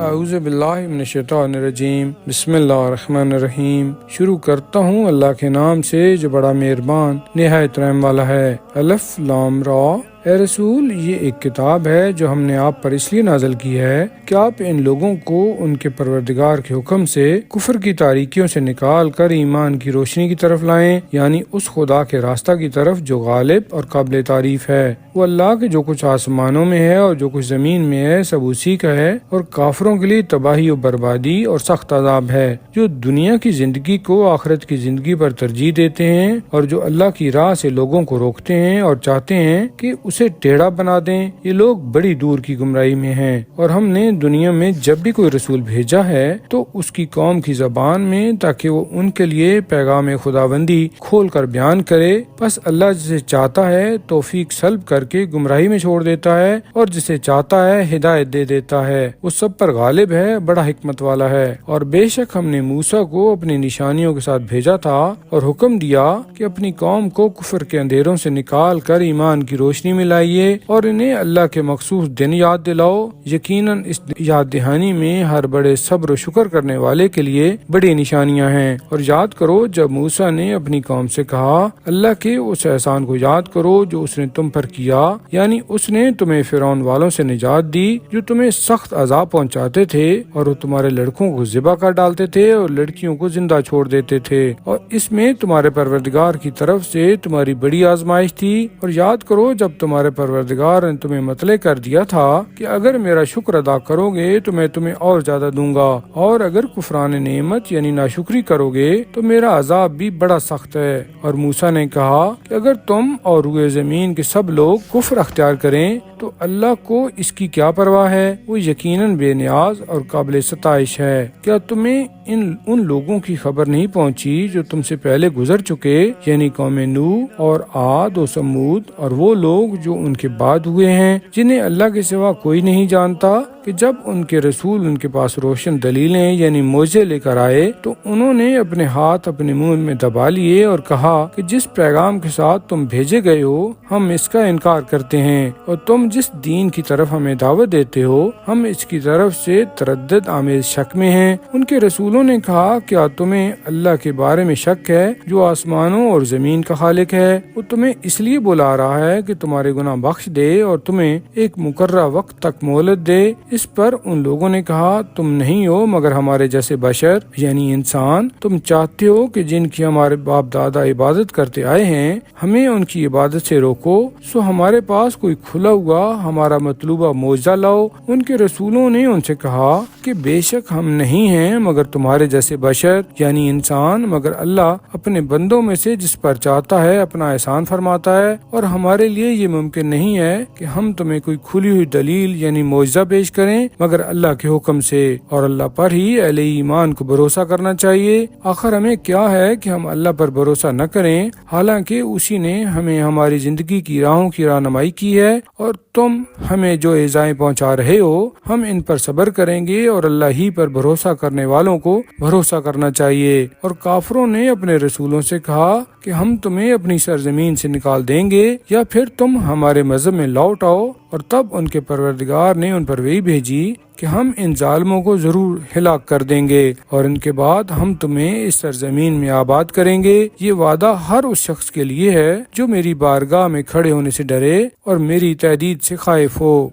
اعوذ باللہ من الشیطان الرجیم، بسم اللہ الرحمن الرحیم۔ شروع کرتا ہوں اللہ کے نام سے جو بڑا مہربان نہایت رحم والا ہے۔ الف لام را۔ اے رسول، یہ ایک کتاب ہے جو ہم نے آپ پر اس لیے نازل کی ہے کہ آپ ان لوگوں کو ان کے پروردگار کے حکم سے کفر کی تاریکیوں سے نکال کر ایمان کی روشنی کی طرف لائیں، یعنی اس خدا کے راستہ کی طرف جو غالب اور قابل تعریف ہے۔ وہ اللہ کے جو کچھ آسمانوں میں ہے اور جو کچھ زمین میں ہے سب اسی کا ہے، اور کافروں کے لیے تباہی و بربادی اور سخت عذاب ہے، جو دنیا کی زندگی کو آخرت کی زندگی پر ترجیح دیتے ہیں اور جو اللہ کی راہ سے لوگوں کو روکتے ہیں اور چاہتے ہیں کہ اسے ٹیڑھا بنا دیں۔ یہ لوگ بڑی دور کی گمراہی میں ہیں۔ اور ہم نے دنیا میں جب بھی کوئی رسول بھیجا ہے تو اس کی قوم کی زبان میں، تاکہ وہ ان کے لیے پیغام خداوندی کھول کر بیان کرے۔ بس اللہ جسے چاہتا ہے توفیق سلب کر کے گمراہی میں چھوڑ دیتا ہے، اور جسے چاہتا ہے ہدایت دے دیتا ہے۔ وہ سب پر غالب ہے، بڑا حکمت والا ہے۔ اور بے شک ہم نے موسیٰ کو اپنی نشانیوں کے ساتھ بھیجا تھا اور حکم دیا کہ اپنی قوم کو کفر کے اندھیروں سے نکال کر ایمان کی روشنی میں لائیے اور انہیں اللہ کے مخصوص دن یاد دلاؤ۔ یقیناً اس یاد دہانی میں ہر بڑے صبر و شکر کرنے والے کے لیے بڑی نشانیاں ہیں۔ اور یاد کرو جب موسیٰ نے اپنی قوم سے کہا، اللہ کے اس احسان کو یاد کرو جو اس نے تم پر کیا، یعنی اس نے تمہیں فرعون والوں سے نجات دی جو تمہیں سخت عذاب پہنچاتے تھے، اور وہ تمہارے لڑکوں کو ذبح کر ڈالتے تھے اور لڑکیوں کو زندہ چھوڑ دیتے تھے، اور اس میں تمہارے پروردگار کی طرف سے تمہاری بڑی آزمائش تھی۔ اور یاد کرو جب تمہارے پروردگار نے تمہیں مطلع کر دیا تھا کہ اگر میرا شکر ادا کرو گے تو میں تمہیں اور زیادہ دوں گا، اور اگر کفران نعمت یعنی ناشکری کرو گے تو میرا عذاب بھی بڑا سخت ہے۔ اور موسیٰ نے کہا کہ اگر تم اور روئے زمین کے سب لوگ کفر اختیار کریں تو اللہ کو اس کی کیا پرواہ ہے، وہ یقیناً بے نیاز اور قابل ستائش ہے۔ کیا تمہیں ان لوگوں کی خبر نہیں پہنچی جو تم سے پہلے گزر چکے، یعنی قوم نوح اور عاد و سمود، اور وہ لوگ جو ان کے بعد ہوئے ہیں جنہیں اللہ کے سوا کوئی نہیں جانتا، کہ جب ان کے رسول ان کے پاس روشن دلیلیں یعنی معجزے لے کر آئے تو انہوں نے اپنے ہاتھ اپنے منہ میں دبا لیے اور کہا کہ جس پیغام کے ساتھ تم بھیجے گئے ہو ہم اس کا انکار کرتے ہیں، اور تم جس دین کی طرف ہمیں دعوت دیتے ہو ہم اس کی طرف سے تردد آمیز شک میں ہیں۔ ان کے رسولوں نے کہا، کیا تمہیں اللہ کے بارے میں شک ہے جو آسمانوں اور زمین کا خالق ہے؟ وہ تمہیں اس لیے بلا رہا ہے کہ تمہارے گناہ بخش دے اور تمہیں ایک مقررہ وقت تک مہلت دے۔ اس پر ان لوگوں نے کہا، تم نہیں ہو مگر ہمارے جیسے بشر یعنی انسان، تم چاہتے ہو کہ جن کی ہمارے باپ دادا عبادت کرتے آئے ہیں ہمیں ان کی عبادت سے روکو، سو ہمارے پاس کوئی کھلا ہوا ہمارا مطلوبہ معجزہ لاؤ۔ ان کے رسولوں نے ان سے کہا کہ بے شک ہم نہیں ہیں مگر تمہارے جیسے بشر یعنی انسان، مگر اللہ اپنے بندوں میں سے جس پر چاہتا ہے اپنا احسان فرماتا ہے، اور ہمارے لیے یہ ممکن نہیں ہے کہ ہم تمہیں کوئی کھلی ہوئی دلیل یعنی معجزہ پیش کریں مگر اللہ کے حکم سے، اور اللہ پر ہی اہل ایمان کو بھروسہ کرنا چاہیے۔ آخر ہمیں کیا ہے کہ ہم اللہ پر بھروسہ نہ کریں، حالانکہ اسی نے ہمیں ہماری زندگی کی راہوں کی رہنمائی کی ہے، اور تم ہمیں جو ایذائیں پہنچا رہے ہو ہم ان پر صبر کریں گے، اور اللہ ہی پر بھروسہ کرنے والوں کو بھروسہ کرنا چاہیے۔ اور کافروں نے اپنے رسولوں سے کہا کہ ہم تمہیں اپنی سرزمین سے نکال دیں گے یا پھر تم ہمارے مذہب میں لوٹ آؤ، اور تب ان کے پروردگار نے ان پر وحی بھیجی کہ ہم ان ظالموں کو ضرور ہلاک کر دیں گے، اور ان کے بعد ہم تمہیں اس سرزمین میں آباد کریں گے۔ یہ وعدہ ہر اس شخص کے لیے ہے جو میری بارگاہ میں کھڑے ہونے سے ڈرے اور میری تہدید سے خائف ہو۔